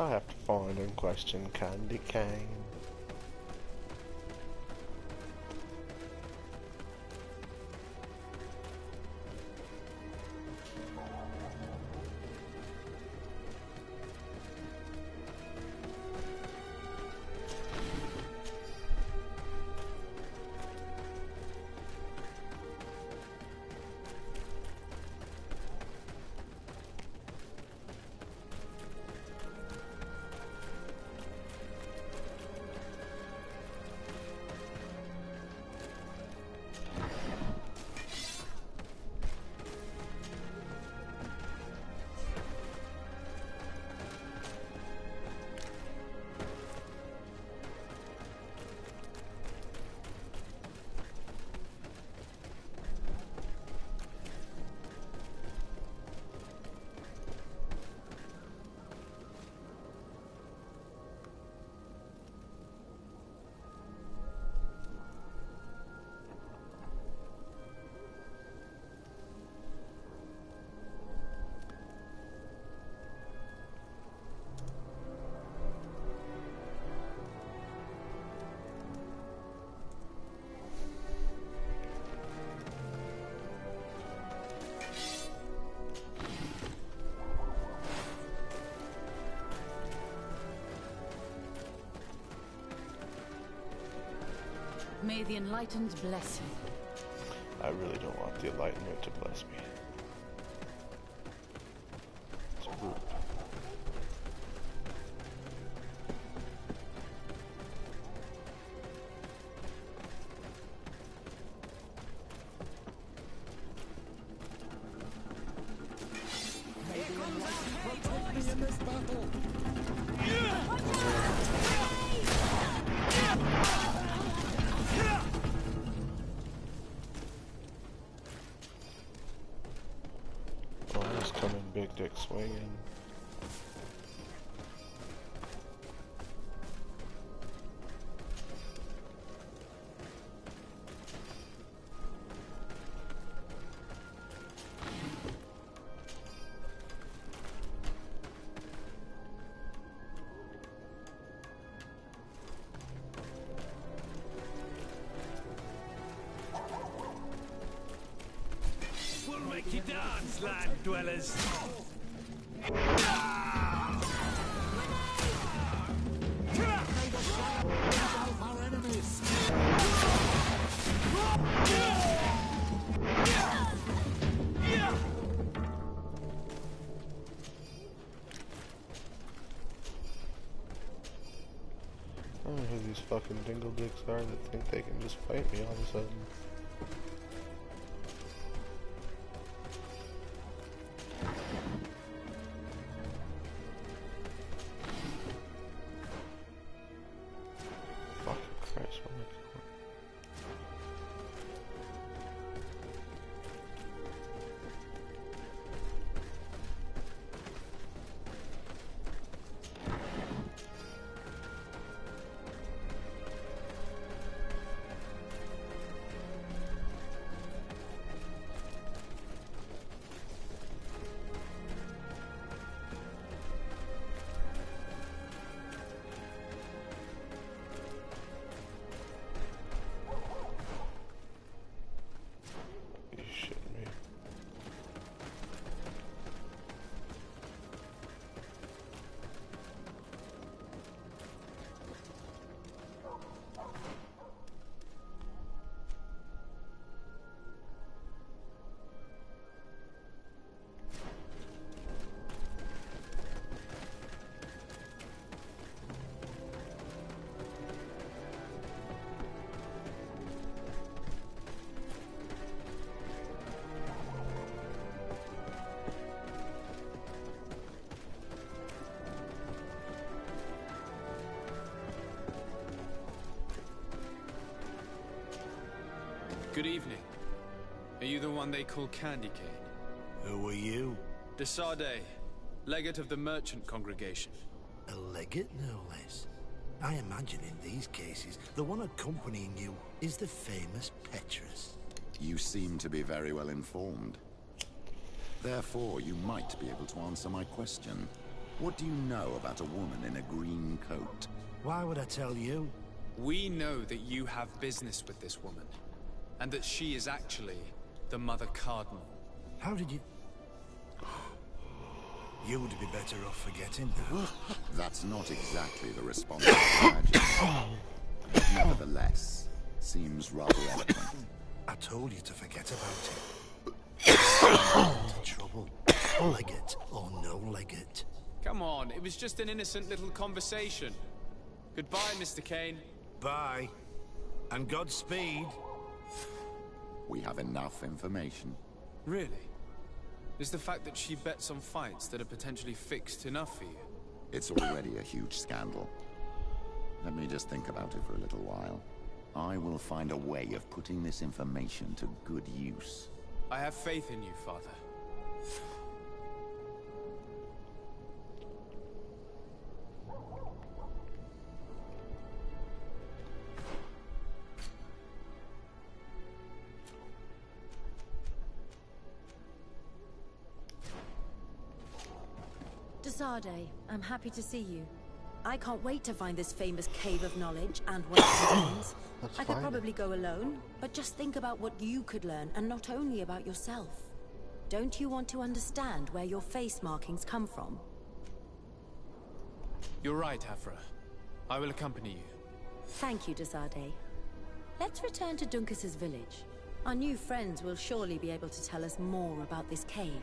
I have to find and question candy cane. May the Enlightened bless you. I really don't want the Enlightenment to bless me. It's rude. Big dick swinging. We'll make you dance, land dwellers. I don't know who these fucking dingle dicks are that think they can just fight me all of a sudden. Good evening. Are you the one they call Candy Cane? Who are you? Desade, legate of the merchant congregation. A legate, no less. I imagine in these cases, the one accompanying you is the famous Petrus. You seem to be very well informed. Therefore, you might be able to answer my question. What do you know about a woman in a green coat? Why would I tell you? We know that you have business with this woman, and that she is actually the Mother Cardinal. How did you... You would be better off forgetting that. That's not exactly the response I imagined. But nevertheless, seems rather eloquent. I told you to forget about it. Into trouble. Legate or no legate. Come on, it was just an innocent little conversation. Goodbye, Mr. Kane. Bye. And Godspeed. We have enough information. Really? Is the fact that she bets on fights that are potentially fixed enough for you? It's already a huge scandal. Let me just think about it for a little while. I will find a way of putting this information to good use. I have faith in you, Father. Desarde, I'm happy to see you. I can't wait to find this famous cave of knowledge and what it contains. I could probably go alone, but just think about what you could learn, and not only about yourself. Don't you want to understand where your face markings come from? You're right, Afra. I will accompany you. Thank you, Desarde. Let's return to Duncas's village. Our new friends will surely be able to tell us more about this cave.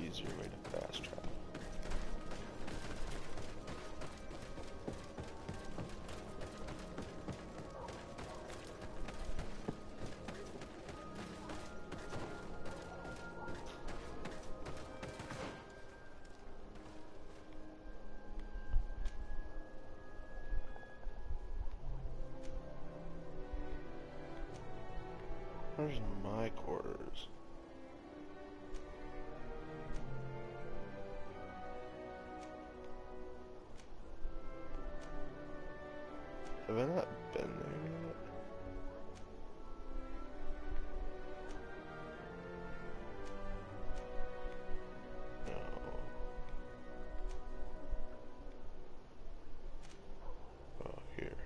Easier way to fast travel. Where's my quarters? Have I not been there yet? No. Oh, here.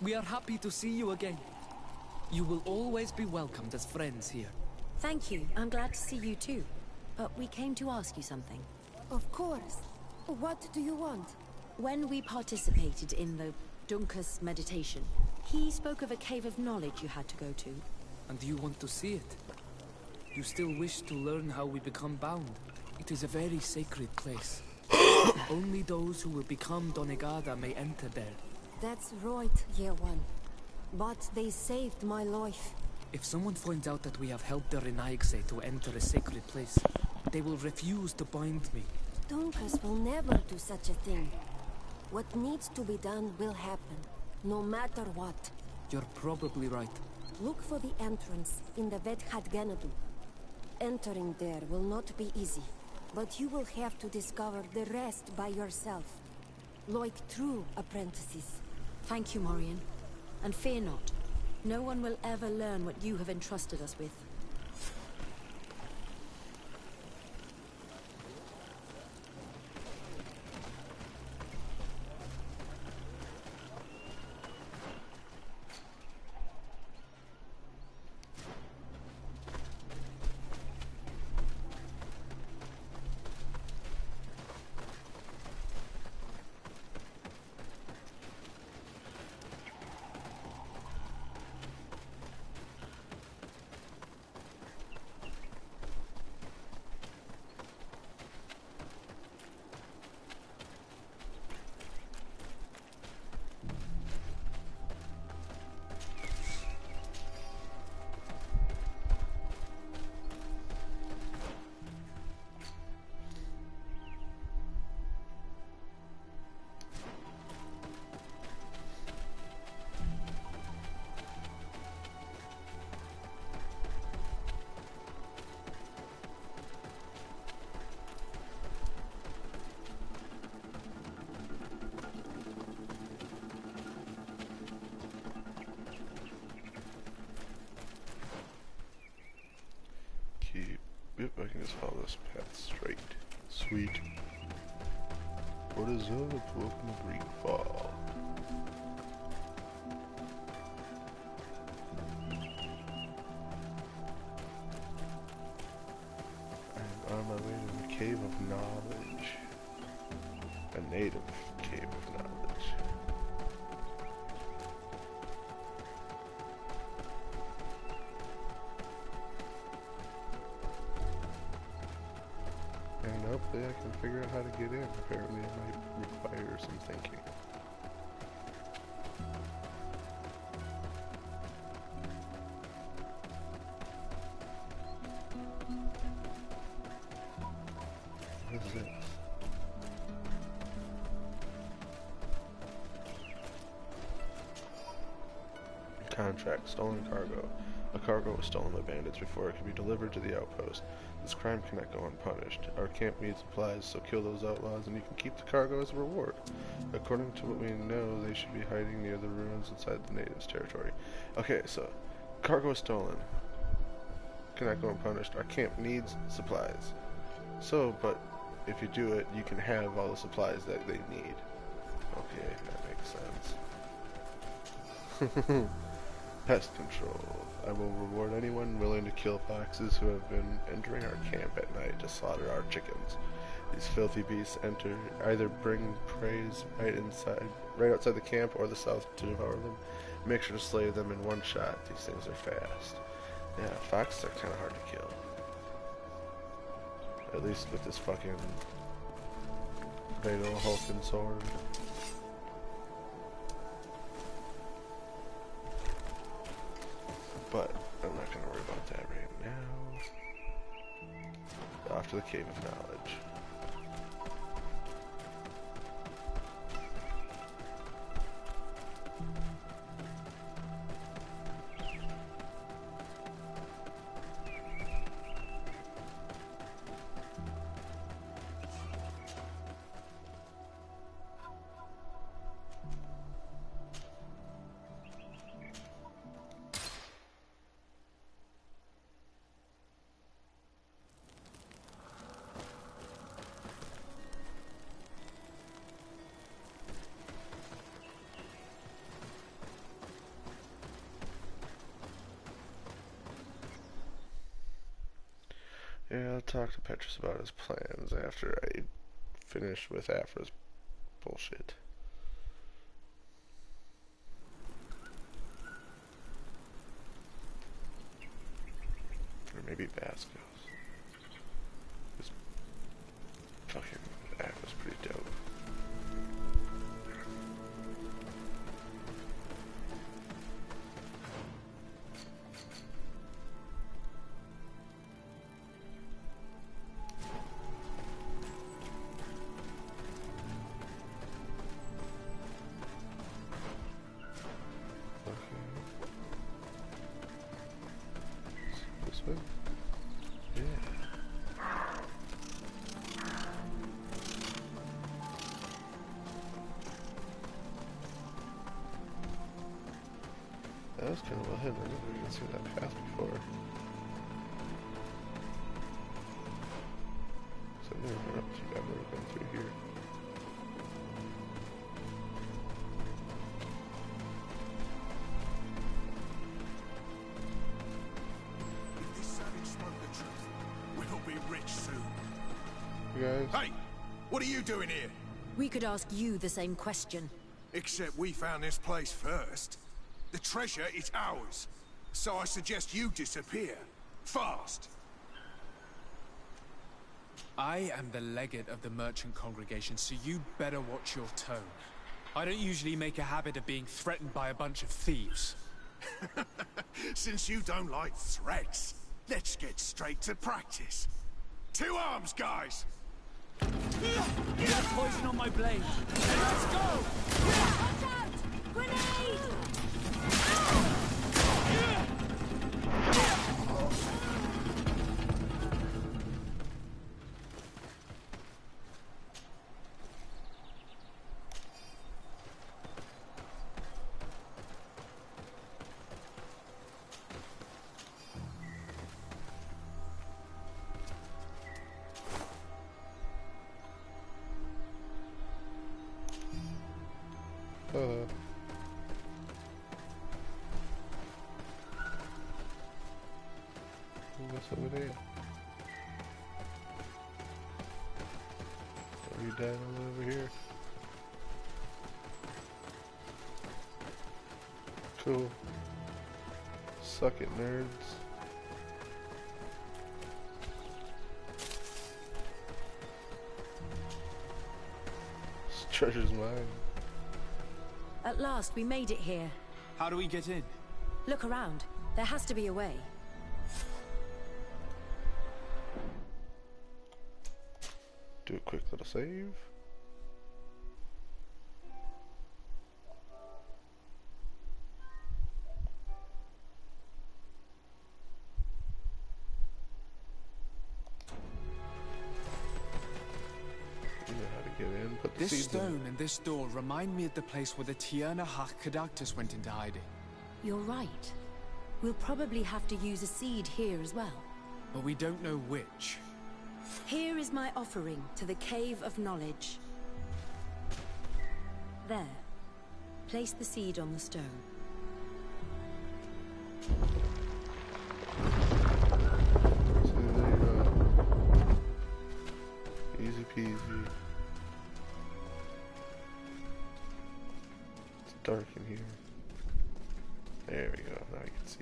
We are happy to see you again. You will always be welcomed as friends here. Thank you. I'm glad to see you too. But we came to ask you something. Of course. What do you want? When we participated in the Dunkus meditation, he spoke of a cave of knowledge you had to go to. And you want to see it? You still wish to learn how we become bound? It is a very sacred place. Only those who will become Donegada may enter there. That's right, Year One. But they saved my life. If someone finds out that we have helped the Renaigse to enter a sacred place, they will refuse to bind me. Dunkus will never do such a thing. What needs to be done will happen, no matter what. You're probably right. Look for the entrance in the Vedhat Ganadu. Entering there will not be easy, but you will have to discover the rest by yourself. Like true apprentices. Thank you, Morian. And fear not. No one will ever learn what you have entrusted us with. Yep, I can just follow this path straight. Sweet. What is up? Welcome to GreedFall. I'm on my way to the Cave of Knowledge. A native Cave of Knowledge. And hopefully I can figure out how to get in. Apparently it might require some thinking. What is this? Contract, stolen cargo. A cargo was stolen by bandits before it could be delivered to the outpost. This crime cannot go unpunished. Our camp needs supplies, so kill those outlaws and you can keep the cargo as a reward. According to what we know, they should be hiding near the ruins inside the natives' territory. Okay, so, cargo is stolen. Cannot go unpunished. Our camp needs supplies. So, but if you do it, you can have all the supplies that they need. Okay, that makes sense. Pest control. I will reward anyone willing to kill foxes who have been entering our camp at night to slaughter our chickens. These filthy beasts either bring prey right outside the camp or the south to devour them. Make sure to slay them in one shot. These things are fast. Yeah, foxes are kind of hard to kill. At least with this fucking fatal Hulkin sword. But I'm not going to worry about that right now. Off to the Cave of Knowledge. Yeah, I'll talk to Petrus about his plans after I finish with Afra's bullshit. Or maybe Vasco's. This fucking Afra's pretty dope. Yeah. That was kind of well hidden. I never even seen that path before. So I've never been up to. I've never been through here. Guys. Hey! What are you doing here? We could ask you the same question. Except we found this place first. The treasure is ours. So I suggest you disappear. Fast! I am the legate of the merchant congregation, so you'd better watch your tone. I don't usually make a habit of being threatened by a bunch of thieves. Since you don't like threats, let's get straight to practice. To arms, guys! You got poison on my blade. Let's go! Watch out! Grenade! What's over there? Are you dying all over here? Cool. Suck it, nerds. This treasure's mine. At last, we made it here. How do we get in? Look around. There has to be a way. Do a quick little save. You know how to get in. Put the This seeds stone in. and this door remind me of the place where the Tierna Conductus went into hiding. You're right. We'll probably have to use a seed here as well. But we don't know which. Here is my offering to the Cave of Knowledge. There. Place the seed on the stone. See, there you go. Easy peasy. It's dark in here. There we go. Now you can see.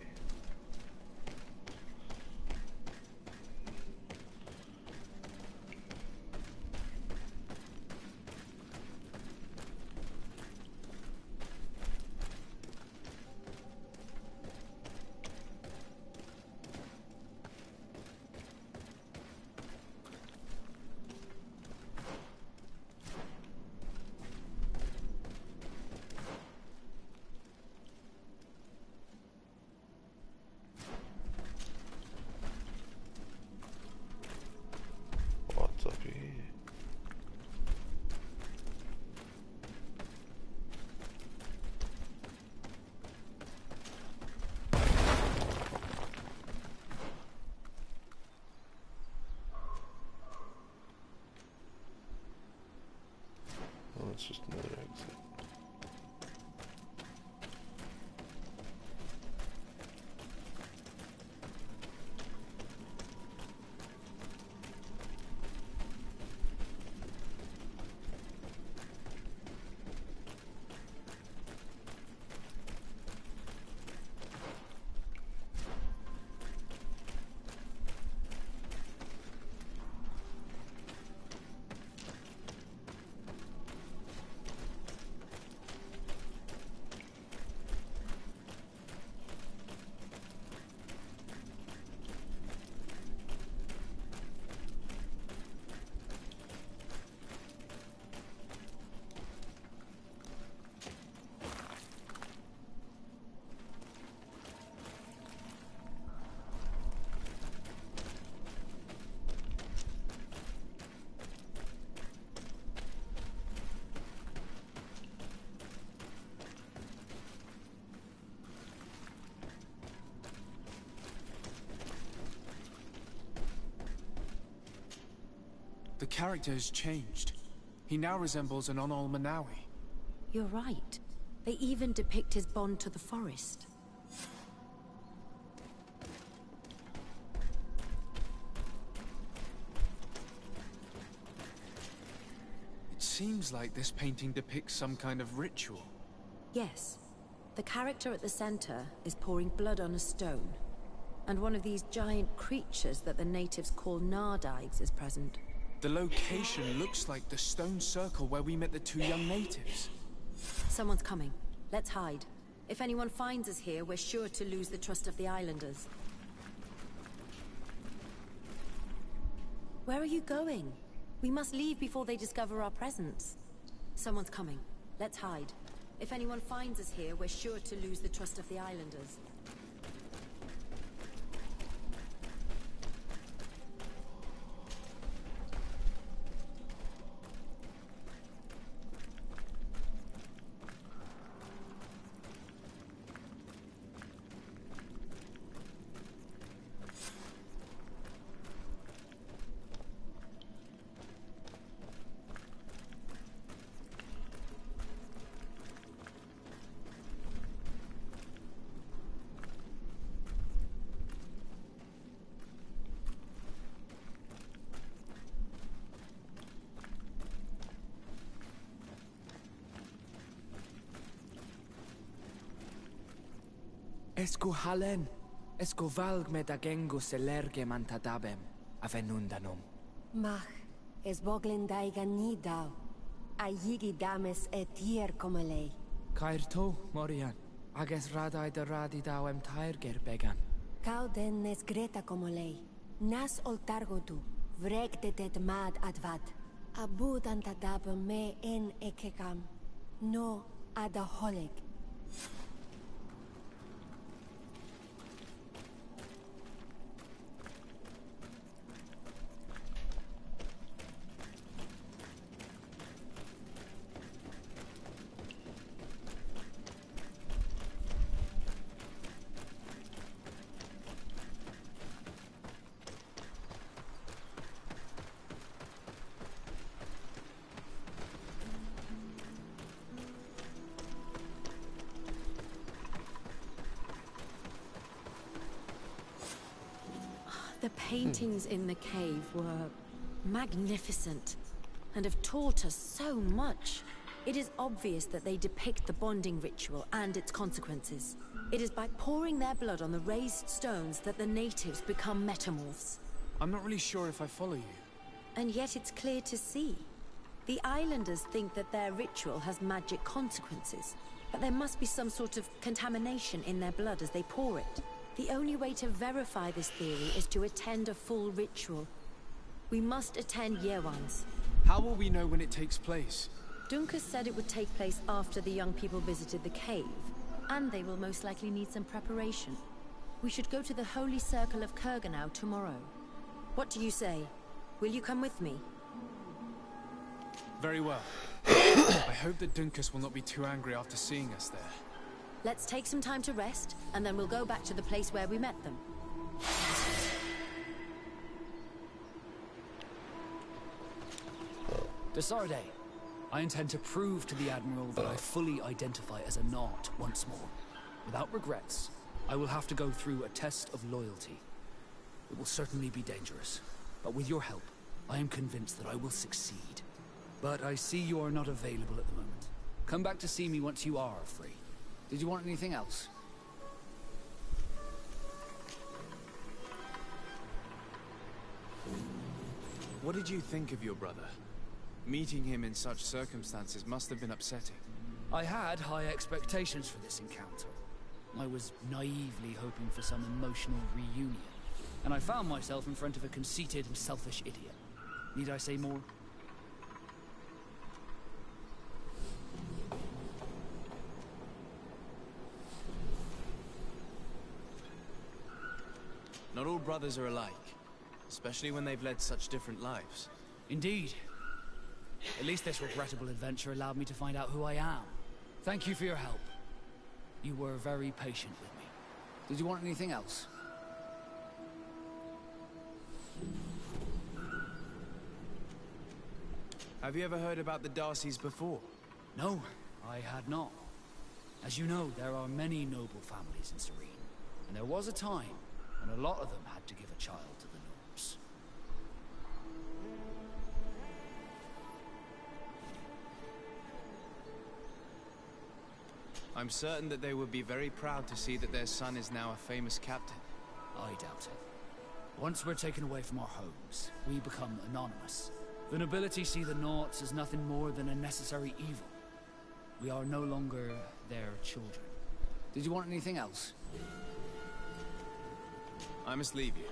character has changed. He now resembles an Onol Manawi. You're right. They even depict his bond to the forest. It seems like this painting depicts some kind of ritual. Yes. The character at the center is pouring blood on a stone. And one of these giant creatures that the natives call Nardives is present. The location looks like the stone circle where we met the two young natives. Someone's coming. Let's hide. If anyone finds us here, we're sure to lose the trust of the islanders. Where are you going? We must leave before they discover our presence. Someone's coming. Let's hide. If anyone finds us here, we're sure to lose the trust of the islanders. Esco halen, esco valg me da gengo selerge mantadabem, avenundanum. Mach, es boglen daiga ni dau. A yigi dames etier como lei. Cairto, Morian, ages radai de radi dauem tairger began. Cau den nes greta como lei. Nas oltargo tu, vregtetet mad advad. Abud antadab me en ekekam. No adaholeg. The paintings in the cave were magnificent and have taught us so much. It is obvious that they depict the bonding ritual and its consequences. It is by pouring their blood on the raised stones that the natives become metamorphs. I'm not really sure if I follow you. And yet it's clear to see. The islanders think that their ritual has magic consequences, but there must be some sort of contamination in their blood as they pour it. The only way to verify this theory is to attend a full ritual. We must attend Yewan's. How will we know when it takes place? Dunkus said it would take place after the young people visited the cave, and they will most likely need some preparation. We should go to the Holy Circle of Kurganau tomorrow. What do you say? Will you come with me? Very well. I hope that Dunkus will not be too angry after seeing us there. Let's take some time to rest, and then we'll go back to the place where we met them. Desarde, I intend to prove to the Admiral that I fully identify as a Naut once more. Without regrets, I will have to go through a test of loyalty. It will certainly be dangerous, but with your help, I am convinced that I will succeed. But I see you are not available at the moment. Come back to see me once you are free. Did you want anything else? What did you think of your brother? Meeting him in such circumstances must have been upsetting. I had high expectations for this encounter. I was naively hoping for some emotional reunion, and I found myself in front of a conceited and selfish idiot. Need I say more? Not all brothers are alike, especially when they've led such different lives. Indeed. At least this regrettable adventure allowed me to find out who I am. Thank you for your help. You were very patient with me. Did you want anything else? Have you ever heard about the Darcys before? No, I had not. As you know, there are many noble families in Serene, and there was a time when a lot of them had to give a child to the Gnomes. I'm certain that they would be very proud to see that their son is now a famous captain. I doubt it. Once we're taken away from our homes, we become anonymous. The nobility see the Naughts as nothing more than a necessary evil. We are no longer their children. Did you want anything else? I must leave you.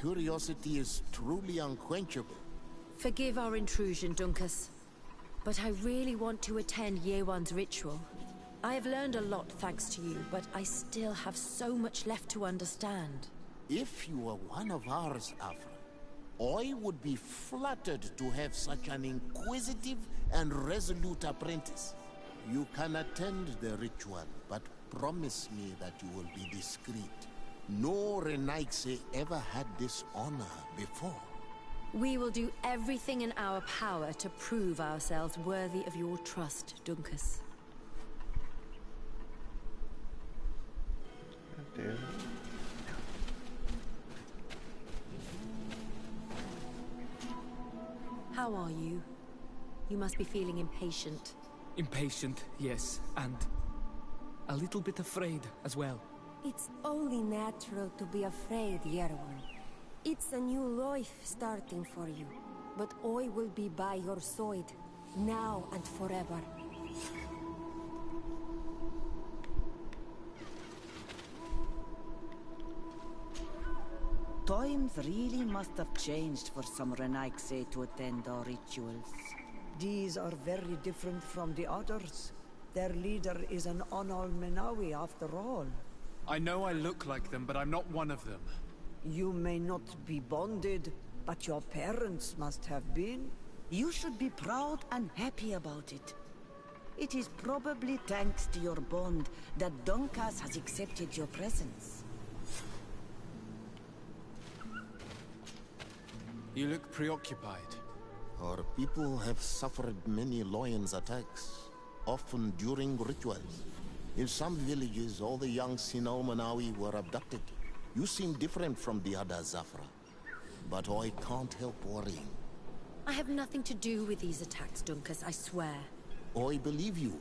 curiosity is truly unquenchable. Forgive our intrusion, Dunkus. But I really want to attend Yewan's ritual. I have learned a lot thanks to you, but I still have so much left to understand. If you were one of ours, Afra, I would be flattered to have such an inquisitive and resolute apprentice. You can attend the ritual, but promise me that you will be discreet. No Renaigse ever had this honor before. We will do everything in our power to prove ourselves worthy of your trust, Dunkus. Damn. How are you? You must be feeling impatient. Impatient, yes, and a little bit afraid as well. It's only natural to be afraid, Yerwan. It's a new life starting for you, but I will be by your side, now and forever. Times really must have changed for some Renaigse to attend our rituals. These are very different from the others. Their leader is an Onal Menawi after all. I know I look like them, but I'm not one of them. You may not be bonded, but your parents must have been. You should be proud and happy about it. It is probably thanks to your bond that Dunkas has accepted your presence. You look preoccupied. Our people have suffered many lions attacks, often during rituals. In some villages, all the young Sinal Manawi were abducted. You seem different from the other Zafra, but I can't help worrying. I have nothing to do with these attacks, Dunkus, I swear. I believe you.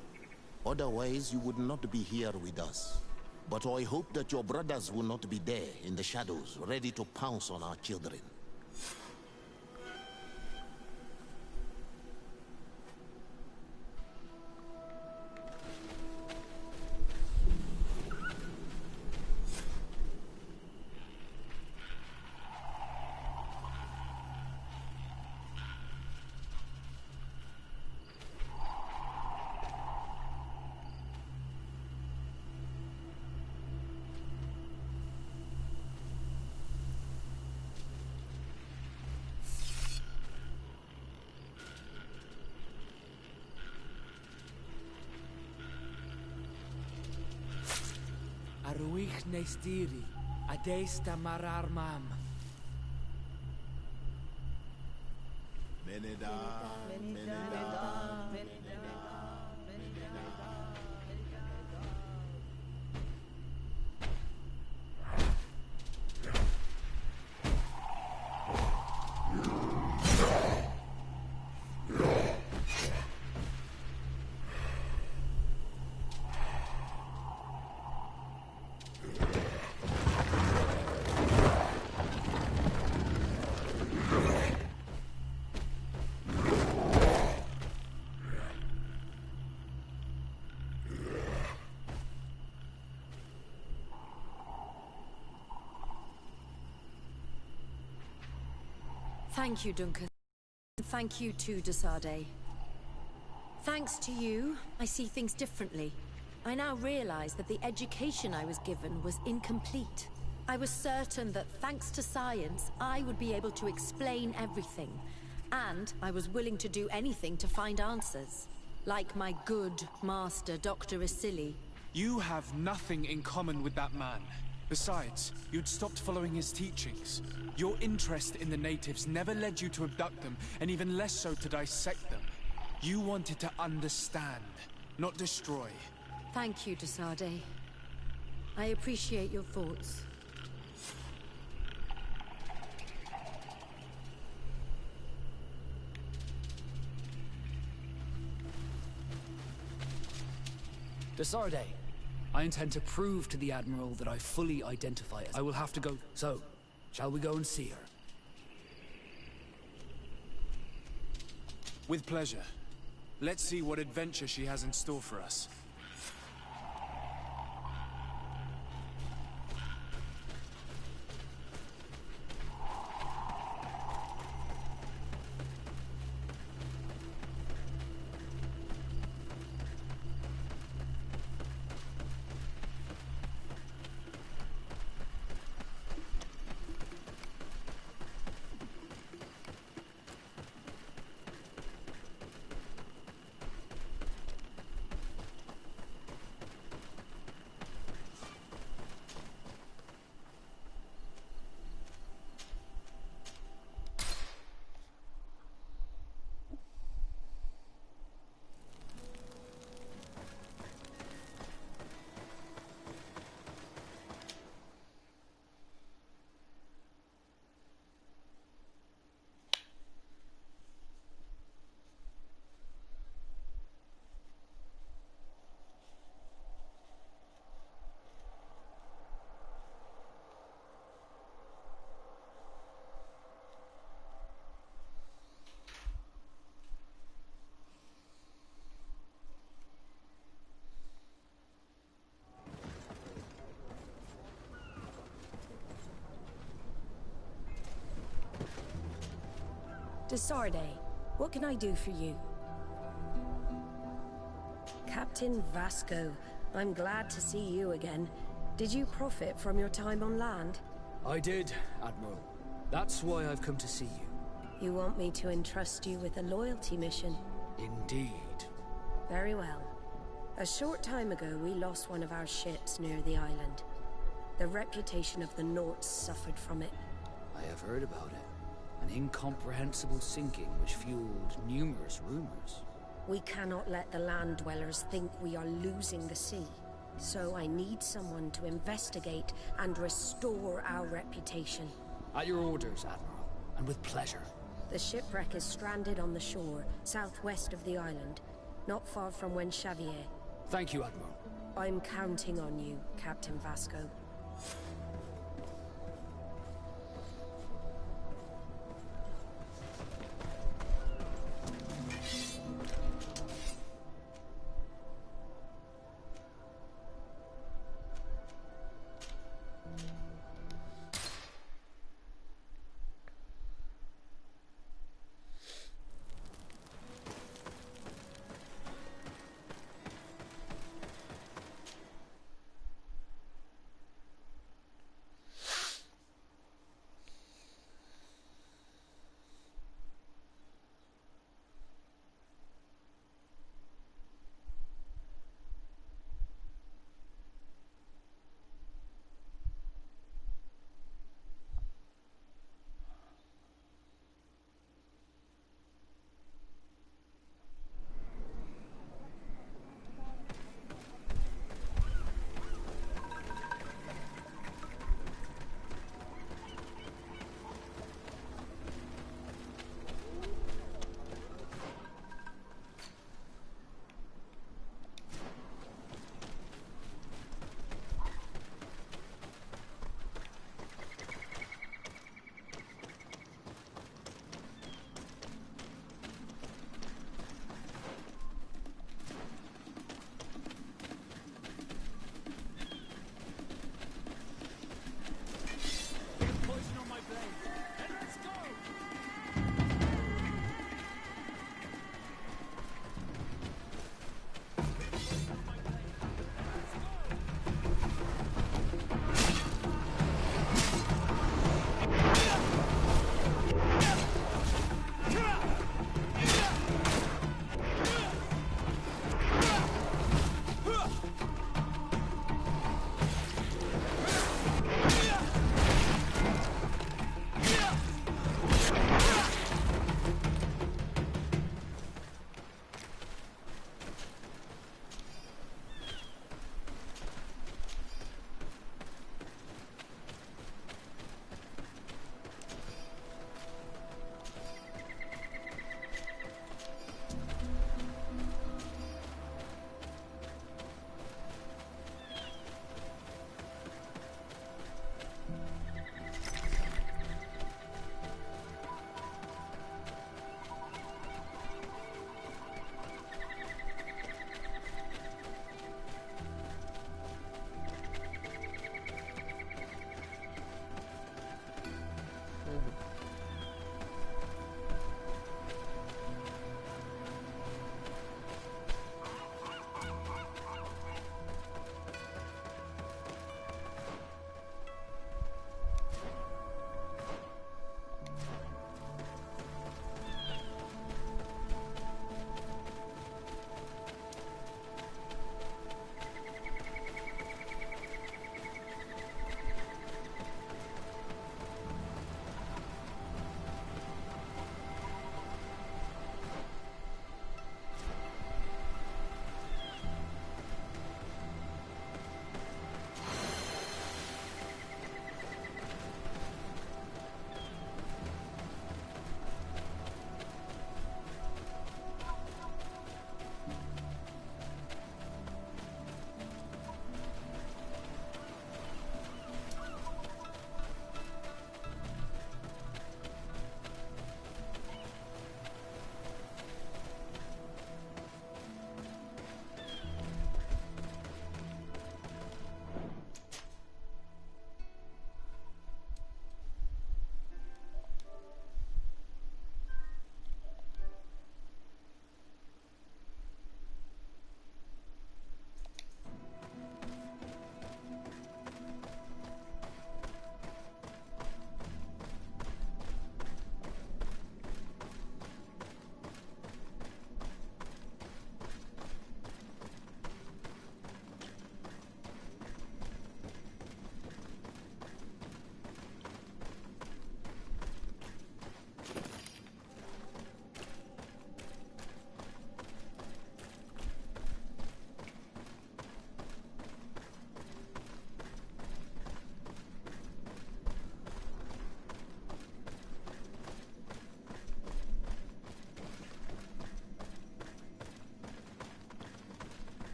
Otherwise, you would not be here with us. But I hope that your brothers will not be there in the shadows, ready to pounce on our children. Aruich Nestiri, Adesta Marar Mam. Meneda, Thank you, Dunkus. Thank you too, Desade. Thanks to you, I see things differently. I now realize that the education I was given was incomplete. I was certain that thanks to science, I would be able to explain everything. And I was willing to do anything to find answers. Like my good master, Dr. Asili. You have nothing in common with that man. Besides, you'd stopped following his teachings. Your interest in the natives never led you to abduct them, and even less so to dissect them. You wanted to understand, not destroy. Thank you, Desade. I appreciate your thoughts. Desarde, I intend to prove to the Admiral that I fully identify as... I will have to go... So, shall we go and see her? With pleasure. Let's see what adventure she has in store for us. Desarde, what can I do for you? Captain Vasco, I'm glad to see you again. Did you profit from your time on land? I did, Admiral. That's why I've come to see you. You want me to entrust you with a loyalty mission? Indeed. Very well. A short time ago, we lost one of our ships near the island. The reputation of the Norts suffered from it. I have heard about it. An incomprehensible sinking which fueled numerous rumors. We cannot let the land dwellers think we are losing the sea. So I need someone to investigate and restore our reputation. At your orders, Admiral, and with pleasure. The shipwreck is stranded on the shore, southwest of the island, not far from Xavier. Thank you, Admiral. I'm counting on you, Captain Vasco.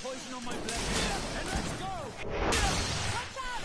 poison on my blade. And let's go! Watch out!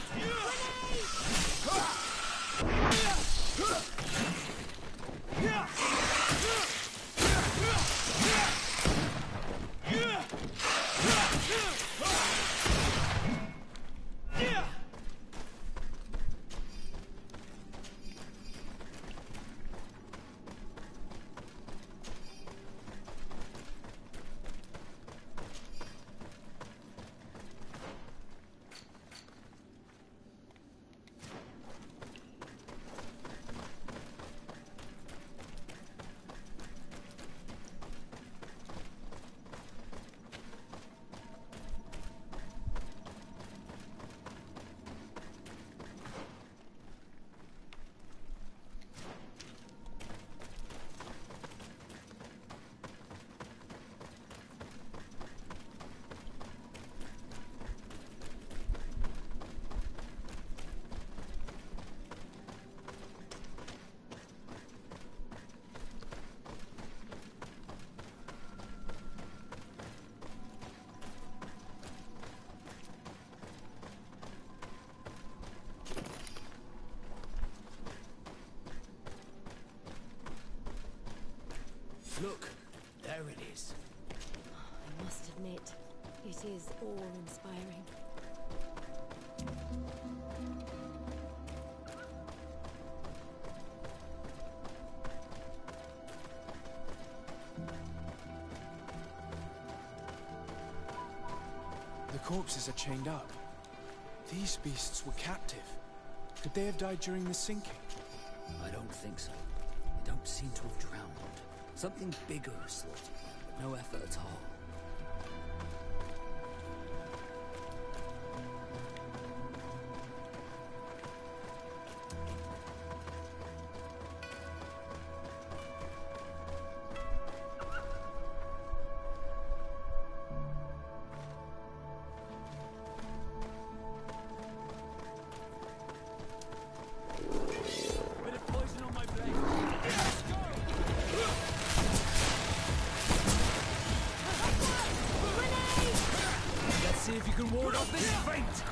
Look, there it is. I must admit, it is awe-inspiring. The corpses are chained up. These beasts were captive. Could they have died during the sinking? I don't think so. They don't seem to have drowned. Something bigger slaughtered them, but no effort at all. Bit of poison on my blade. Let's go! Let's see if you can ward off this feint!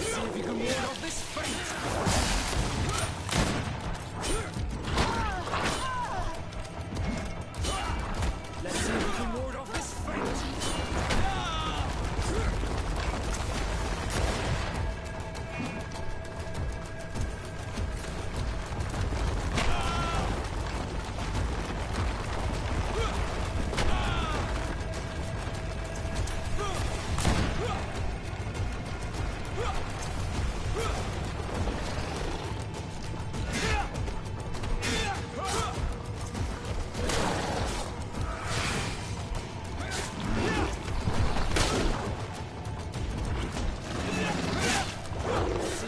Let's see if you can ward off this feint! Let's see if we can ward off this feint! Let's see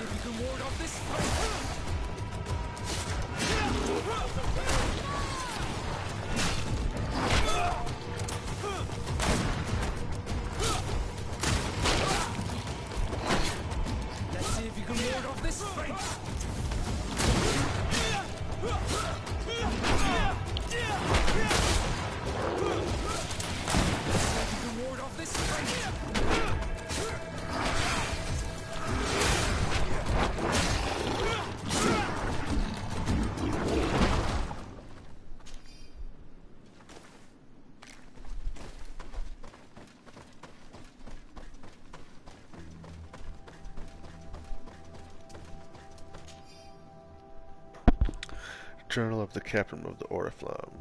if you can ward off this feint! Let's see if you can ward off this feint! Let's see if you can ward off this feint! Journal of the Captain of the Oriflamme.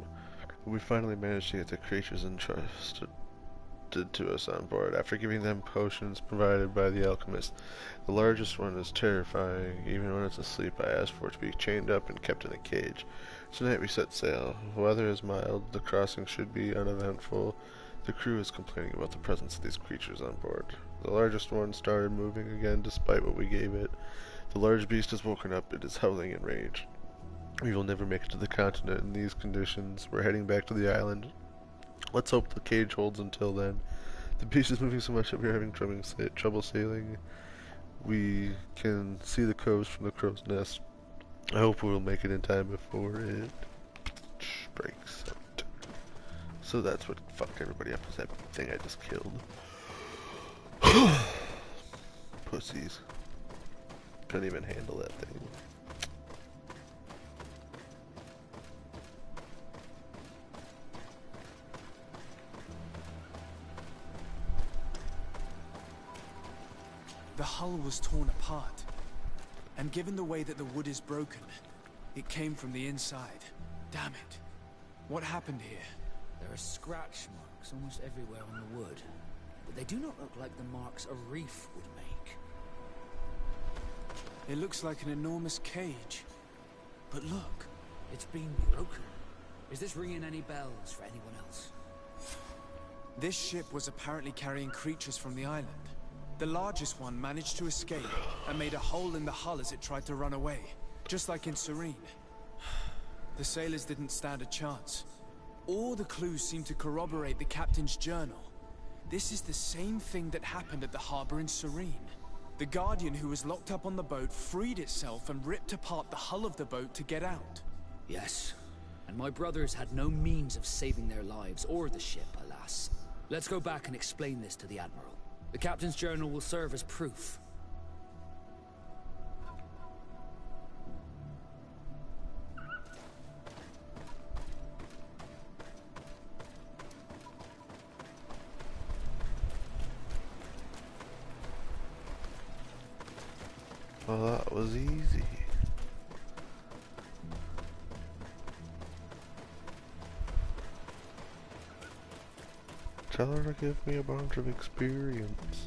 We finally managed to get the creatures entrusted to us on board, after giving them potions provided by the alchemist. The largest one is terrifying. Even when it's asleep, I asked for it to be chained up and kept in a cage. Tonight we set sail. The weather is mild. The crossing should be uneventful. The crew is complaining about the presence of these creatures on board. The largest one started moving again despite what we gave it. The large beast has woken up. It is howling in rage. We will never make it to the continent in these conditions. We're heading back to the island. Let's hope the cage holds until then. The beach is moving so much that we're having trouble sailing. We can see the coast from the crow's nest. I hope we'll make it in time before it breaks out. So that's what fucked everybody up, was that thing I just killed. Pussies. Couldn't even handle that thing. The hull was torn apart, and given the way that the wood is broken, it came from the inside. Damn it. What happened here? There are scratch marks almost everywhere on the wood, but they do not look like the marks a reef would make. It looks like an enormous cage. But look, it's been broken. Is this ringing any bells for anyone else? This ship was apparently carrying creatures from the island. The largest one managed to escape and made a hole in the hull as it tried to run away, just like in Serene. The sailors didn't stand a chance. All the clues seem to corroborate the captain's journal. This is the same thing that happened at the harbor in Serene. The Guardian who was locked up on the boat freed itself and ripped apart the hull of the boat to get out. Yes, and my brothers had no means of saving their lives or the ship, alas. Let's go back and explain this to the Admiral. The captain's journal will serve as proof. Well, that was easy. Tell her to give me a bunch of experience.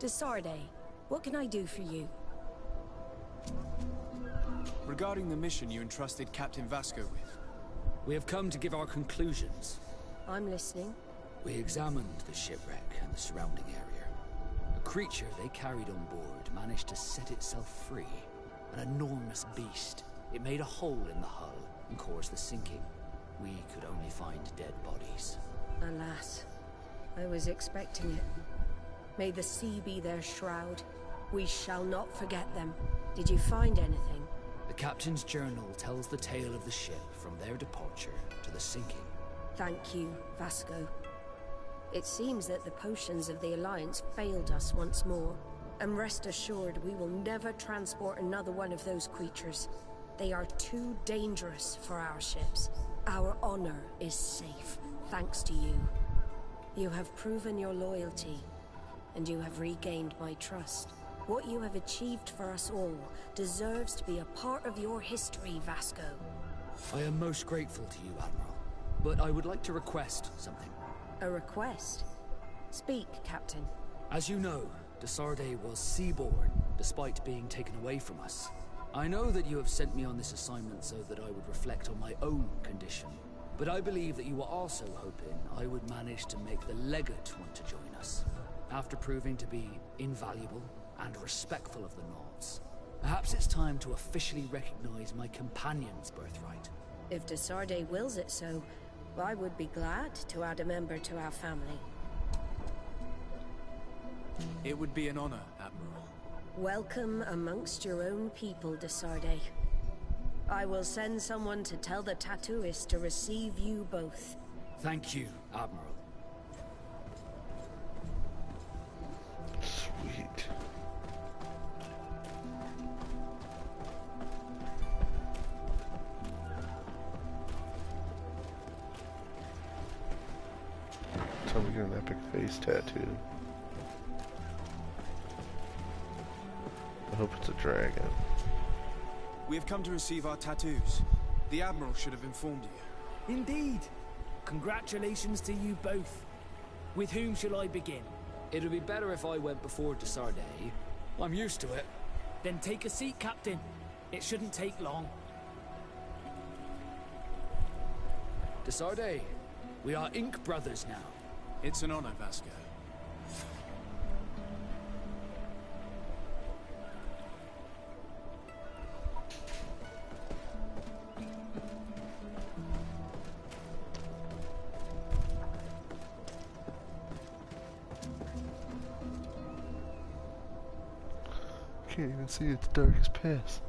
Desarde, what can I do for you? Regarding the mission you entrusted Captain Vasco with. We have come to give our conclusions. I'm listening. We examined the shipwreck and the surrounding area. A creature they carried on board managed to set itself free. An enormous beast. It made a hole in the hull and caused the sinking. We could only find dead bodies. Alas, I was expecting it. May the sea be their shroud. We shall not forget them. Did you find anything? The captain's journal tells the tale of the ship from their departure to the sinking. Thank you, Vasco. It seems that the potions of the Alliance failed us once more. And rest assured, we will never transport another one of those creatures. They are too dangerous for our ships. Our honor is safe, thanks to you. You have proven your loyalty, and you have regained my trust. What you have achieved for us all deserves to be a part of your history, Vasco. I am most grateful to you, Admiral. But I would like to request something. A request? Speak, Captain. As you know, Desarde was seaborn, despite being taken away from us. I know that you have sent me on this assignment so that I would reflect on my own condition. But I believe that you were also hoping I would manage to make the legate want to join us. After proving to be invaluable and respectful of the Nords. Perhaps it's time to officially recognize my companion's birthright. If Desarde wills it so, I would be glad to add a member to our family. It would be an honor, Admiral. Welcome amongst your own people, Desarde. I will send someone to tell the tattooist to receive you both. Thank you, Admiral. Sweet. Tell me you're an epic face tattoo. I hope it's a dragon. We have come to receive our tattoos. The Admiral should have informed you. Indeed. Congratulations to you both. With whom shall I begin? It would be better if I went before Desarde. I'm used to it. Then take a seat, Captain. It shouldn't take long. Desarde, we are ink brothers now. It's an honor, Vasco. Can't even see, it's dark as piss.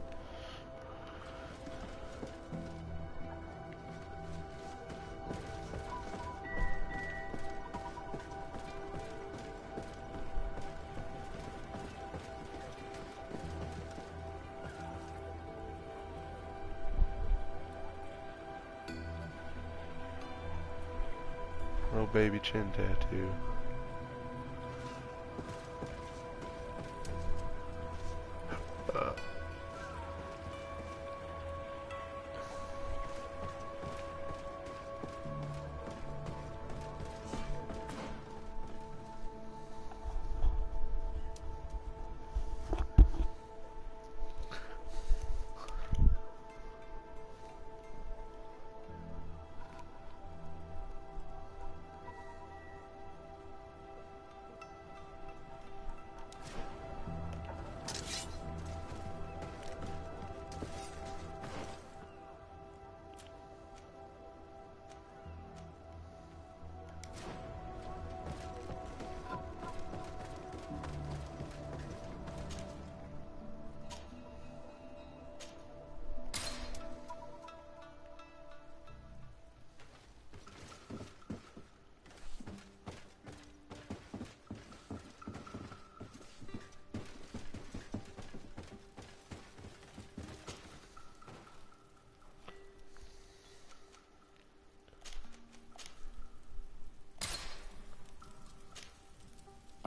No baby chin tattoo.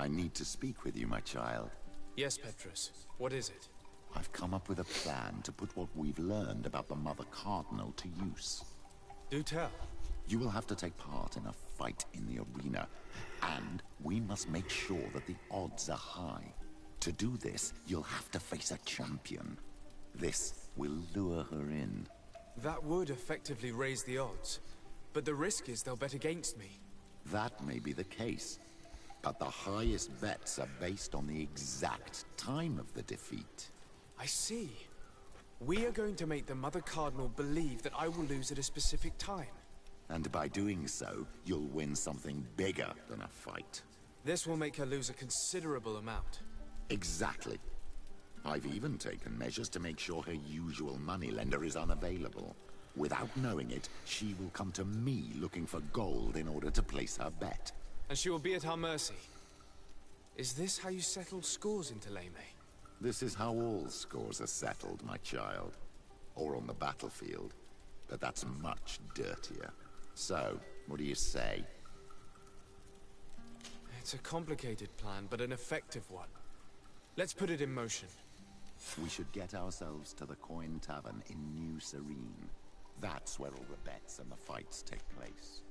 I need to speak with you, my child. Yes, Petrus. What is it? I've come up with a plan to put what we've learned about the Mother Cardinal to use. Do tell. You will have to take part in a fight in the arena. And we must make sure that the odds are high. To do this, you'll have to face a champion. This will lure her in. That would effectively raise the odds. But the risk is they'll bet against me. That may be the case. But the highest bets are based on the exact time of the defeat. I see. We are going to make the Mother Cardinal believe that I will lose at a specific time. And by doing so, you'll win something bigger than a fight. This will make her lose a considerable amount. Exactly. I've even taken measures to make sure her usual moneylender is unavailable. Without knowing it, she will come to me looking for gold in order to place her bet. And she will be at our mercy. Is this how you settled scores in Thélème? This is how all scores are settled, my child. Or on the battlefield. But that's much dirtier. So, what do you say? It's a complicated plan, but an effective one. Let's put it in motion. We should get ourselves to the Coin Tavern in New Serene. That's where all the bets and the fights take place.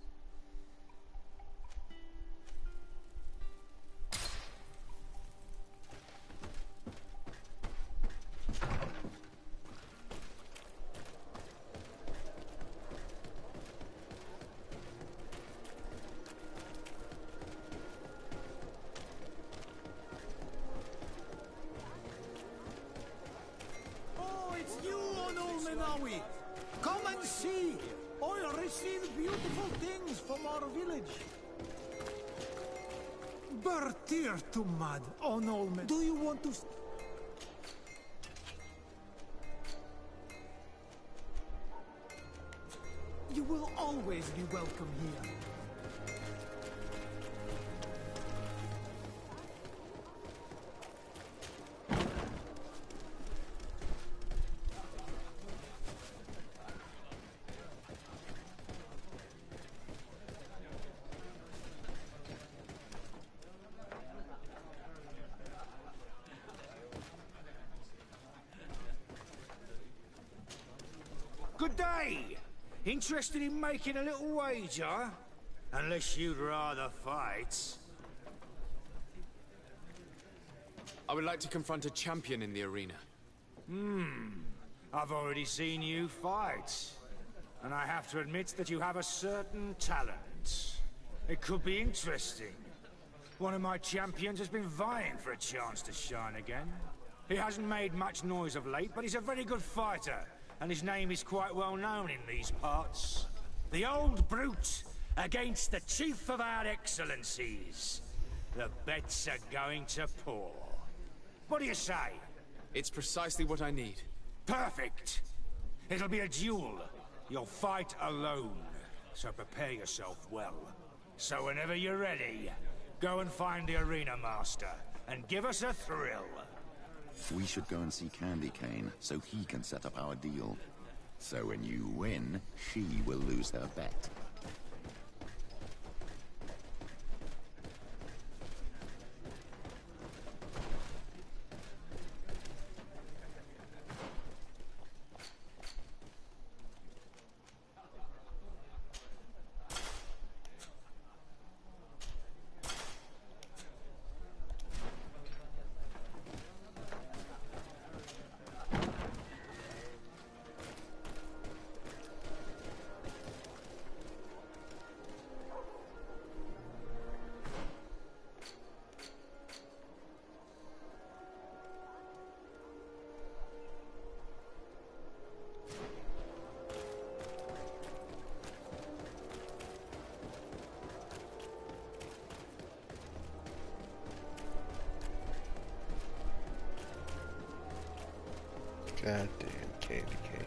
Come and see! I received beautiful things from our village. Bertir to mad on Olmen. Do you want to... You will always be welcome here. Good day! Interested in making a little wager? Unless you'd rather fight. I would like to confront a champion in the arena. I've already seen you fight. And I have to admit that you have a certain talent. It could be interesting. One of my champions has been vying for a chance to shine again. He hasn't made much noise of late, but he's a very good fighter. And his name is quite well known in these parts. The Old Brute against the Chief of our Excellencies. The bets are going to pour. What do you say? It's precisely what I need. Perfect! It'll be a duel. You'll fight alone. So prepare yourself well. So whenever you're ready, go and find the Arena Master and give us a thrill. We should go and see Candy Cane, so he can set up our deal. So when you win, she will lose her bet. Goddamn candy cane.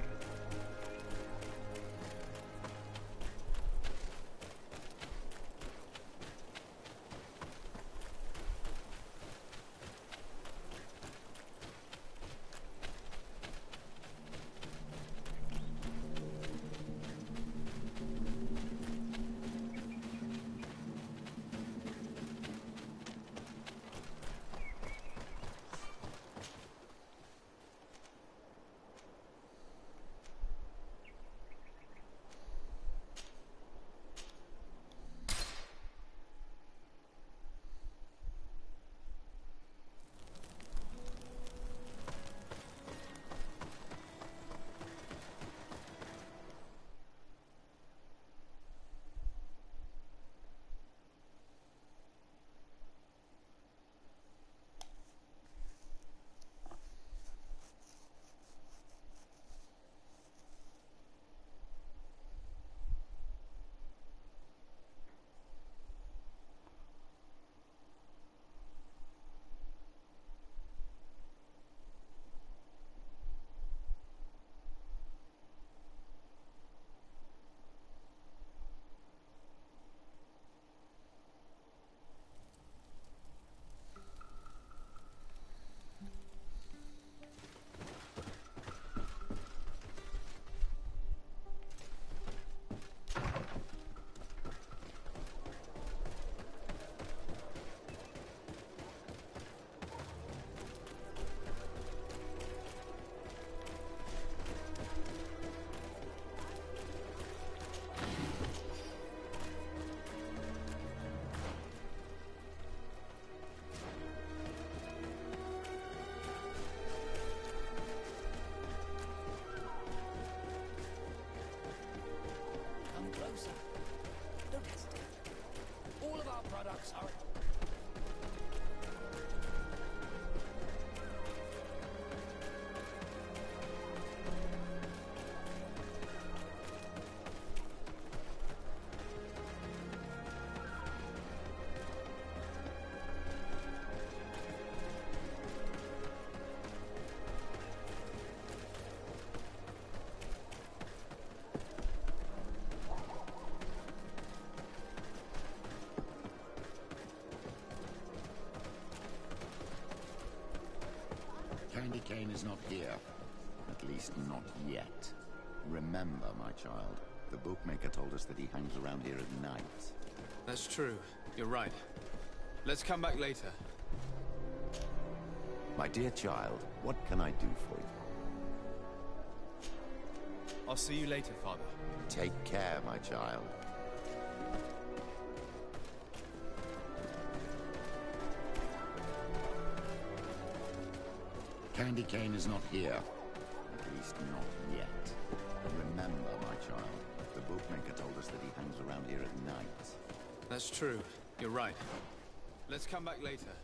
Sorry. Candy Cane is not here. At least not yet. Remember, my child, the bookmaker told us that he hangs around here at night. That's true. You're right. Let's come back later. My dear child, what can I do for you? I'll see you later, Father. Take care, my child. Candy Cane is not here. At least not yet. Remember, my child, the bookmaker told us that he hangs around here at night. That's true. You're right. Let's come back later.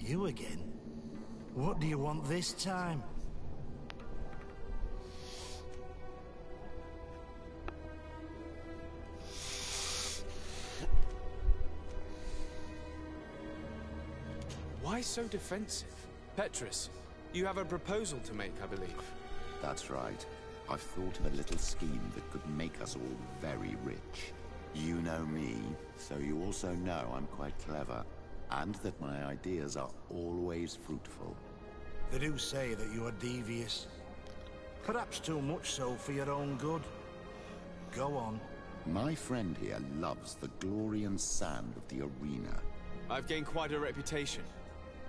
You again? What do you want this time? Why so defensive? Petrus, you have a proposal to make, I believe. That's right. I've thought of a little scheme that could make us all very rich. You know me, so you also know I'm quite clever, and that my ideas are always fruitful. They do say that you are devious. Perhaps too much so for your own good. Go on. My friend here loves the glory and sand of the arena. I've gained quite a reputation.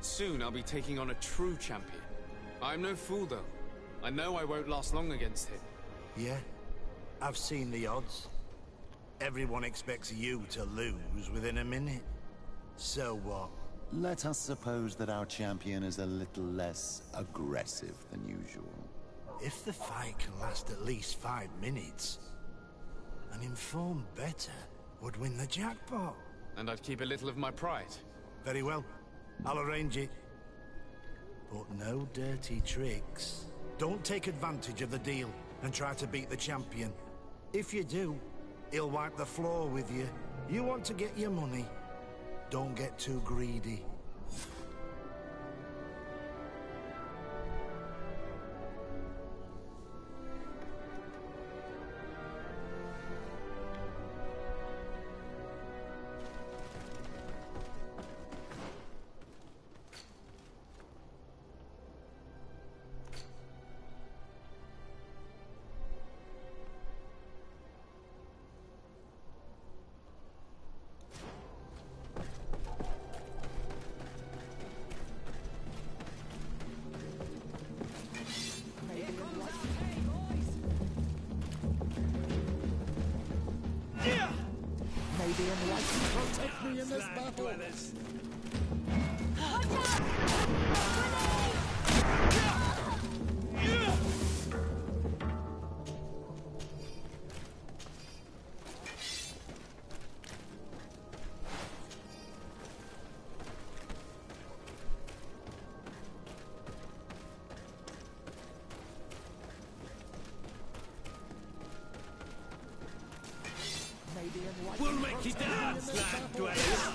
Soon I'll be taking on a true champion. I'm no fool, though. I know I won't last long against him. Yeah? I've seen the odds. Everyone expects you to lose within a minute. So what? Let us suppose that our champion is a little less aggressive than usual. If the fight can last at least 5 minutes, and informed better, would win the jackpot. And I'd keep a little of my pride. Very well. I'll arrange it. But no dirty tricks. Don't take advantage of the deal and try to beat the champion. If you do, he'll wipe the floor with you. You want to get your money. Don't get too greedy. Maybe enlighten protect me in this battle. We'll make you dance, land dwellers!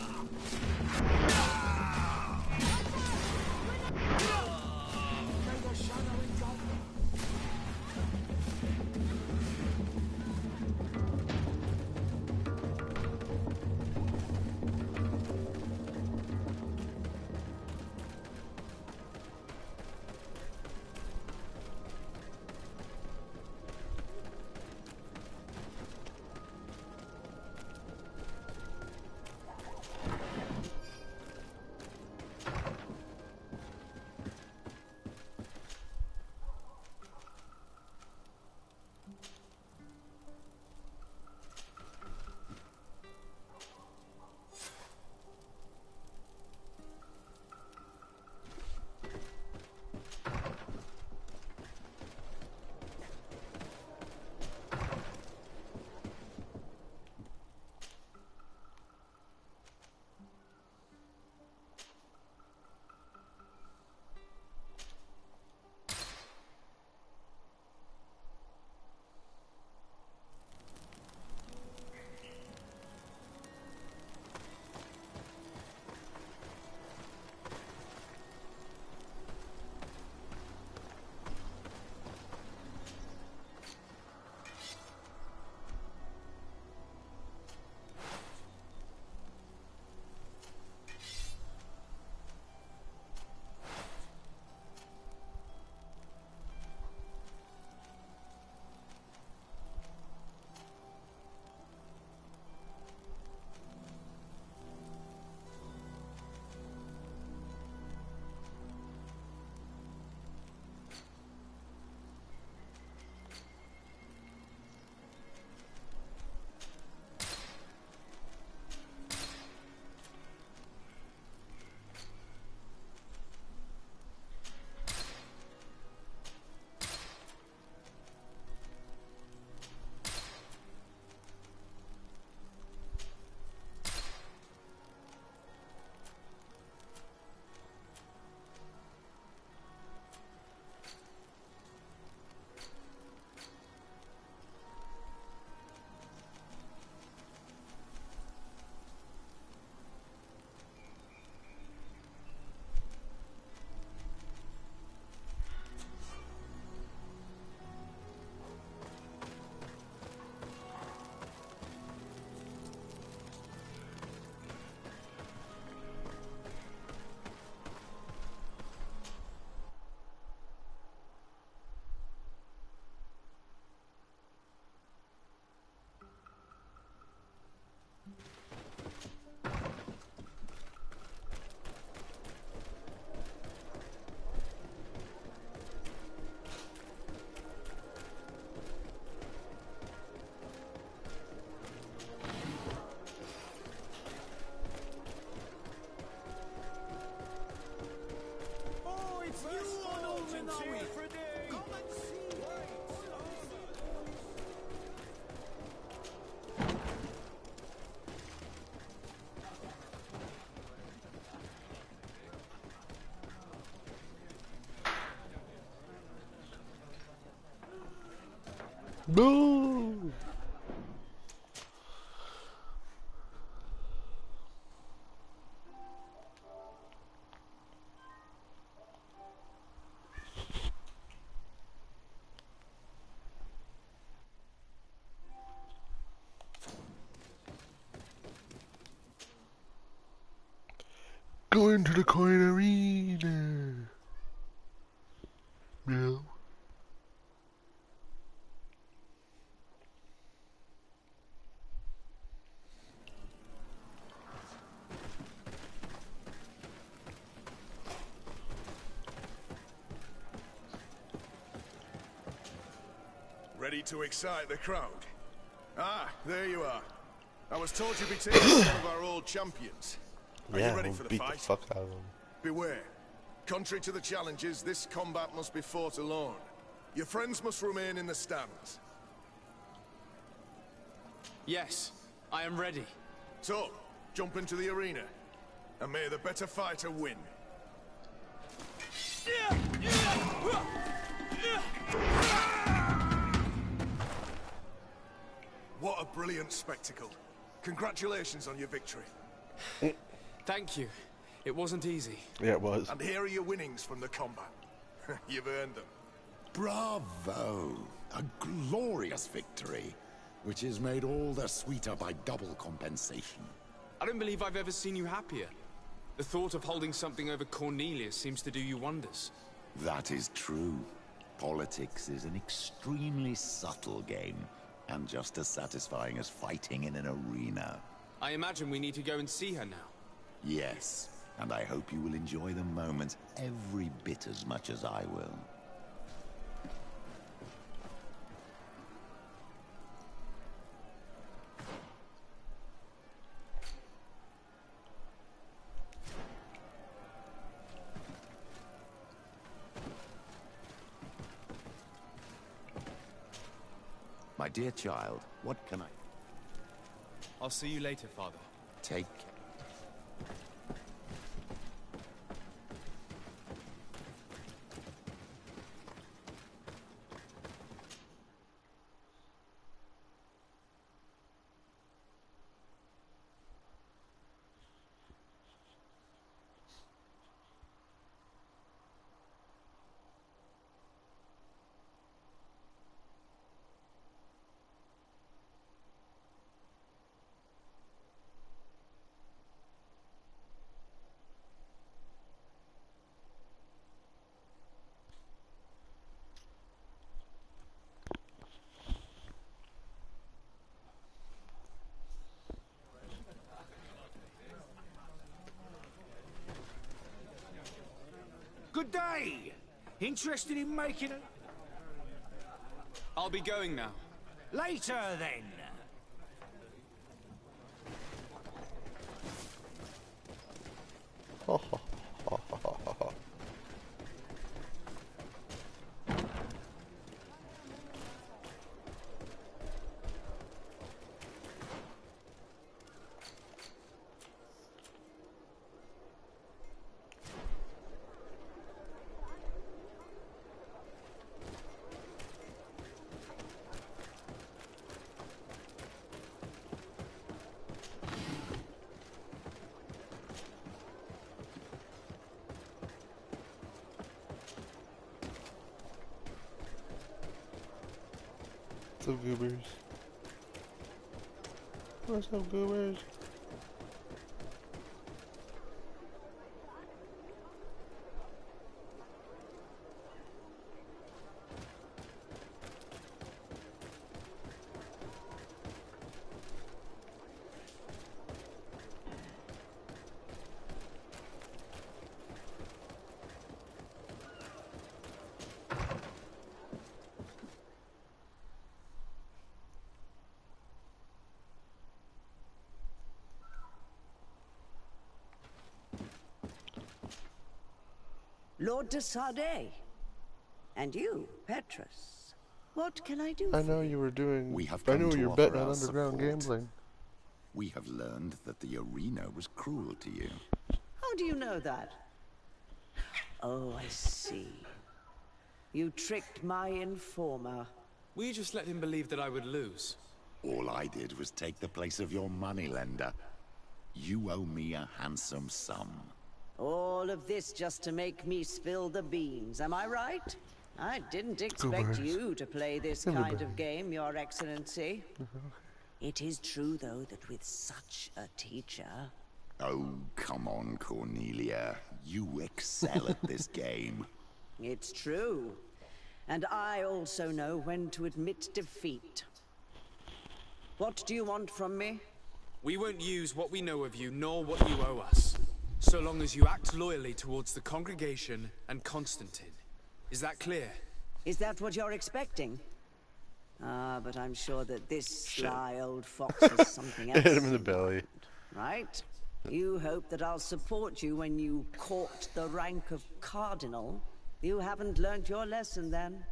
No! Going to the coin arena. Yeah. Ready to excite the crowd? Ah, there you are. I was told you'd be taking on one of our old champions. Are you ready we'll for the beat fight? the fuck out of him. Beware. Contrary to the challenges, this combat must be fought alone. Your friends must remain in the stands. Yes, I am ready. So, jump into the arena, and may the better fighter win. What a brilliant spectacle. Congratulations on your victory. Thank you. It wasn't easy. Yeah, it was. And here are your winnings from the combat. You've earned them. Bravo! A glorious victory, which is made all the sweeter by double compensation. I don't believe I've ever seen you happier. The thought of holding something over Cornelius seems to do you wonders. That is true. Politics is an extremely subtle game, and just as satisfying as fighting in an arena. I imagine we need to go and see her now. Yes, and I hope you will enjoy the moment every bit as much as I will. My dear child, what can I... I'll see you later, Father. Take... Good day! Interested in making a... I'll be going now. Later, then. What's up, goobers? What's up, goobers? Lord de Sardet. And you, Petrus. What can I do I for know you? you were doing... We have I come know to you're offer betting our on underground support. gambling. We have learned that the arena was cruel to you. How do you know that? Oh, I see. You tricked my informer. Will you just let him believe that I would lose? All I did was take the place of your moneylender. You owe me a handsome sum. All of this just to make me spill the beans, am I right? I didn't expect you to play this kind of game, Your Excellency. It is true, though, that with such a teacher... Oh, come on, Cornelia. You excel at this game. It's true. And I also know when to admit defeat. What do you want from me? We won't use what we know of you, nor what you owe us. So long as you act loyally towards the congregation and Constantine. Is that clear? Is that what you're expecting? Ah, but I'm sure that this sly old fox has something else. Hit him in the belly. Right? You hope that I'll support you when you court the rank of cardinal. You haven't learnt your lesson then.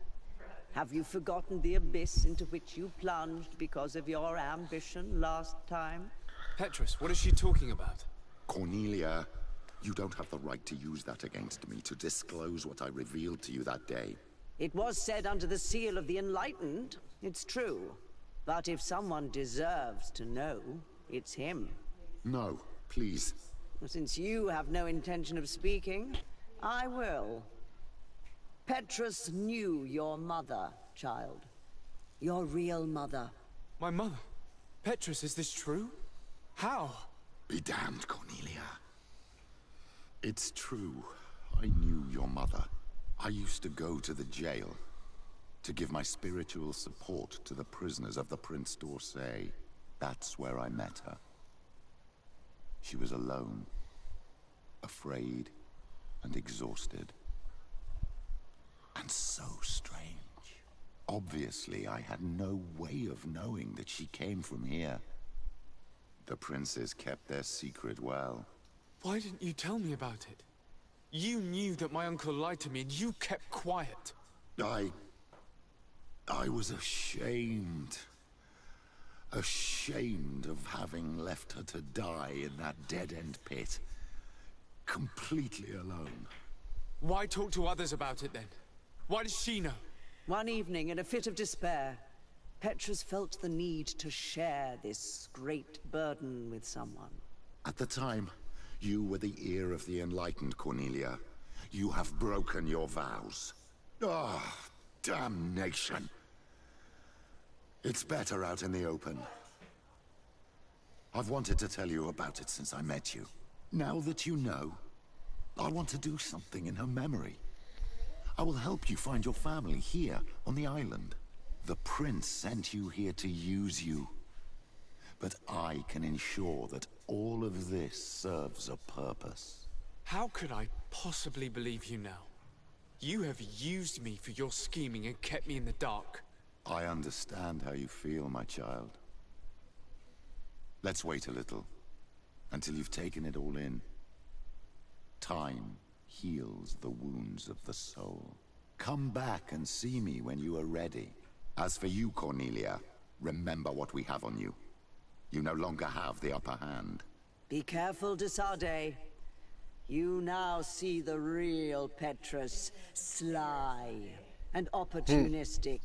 Have you forgotten the abyss into which you plunged because of your ambition last time? Petrus, what is she talking about? Cornelia, you don't have the right to use that against me, to disclose what I revealed to you that day. It was said under the seal of the Enlightened, it's true. But if someone deserves to know, it's him. No, please. Since you have no intention of speaking, I will. Petrus knew your mother, child. Your real mother. My mother? Petrus, is this true? How? Be damned, Cornelia. It's true. I knew your mother. I used to go to the jail to give my spiritual support to the prisoners of the Prince d'Orsay. That's where I met her. She was alone, afraid, and exhausted. And so strange. Obviously, I had no way of knowing that she came from here. The princes kept their secret well. Why didn't you tell me about it? You knew that my uncle lied to me and you kept quiet. I was ashamed. Ashamed of having left her to die in that dead-end pit. Completely alone. Why talk to others about it then? Why does she know? One evening, in a fit of despair, Petrus felt the need to share this great burden with someone. At the time, you were the ear of the enlightened, Cornelia. You have broken your vows. Ah, damnation. It's better out in the open. I've wanted to tell you about it since I met you. Now that you know, I want to do something in her memory. I will help you find your family here on the island. The prince sent you here to use you. But I can ensure that all of this serves a purpose. How could I possibly believe you now? You have used me for your scheming and kept me in the dark. I understand how you feel, my child. Let's wait a little, until you've taken it all in. Time heals the wounds of the soul. Come back and see me when you are ready. As for you, Cornelia, remember what we have on you. You no longer have the upper hand. Be careful, de Sade. You now see the real Petrus. Sly and opportunistic.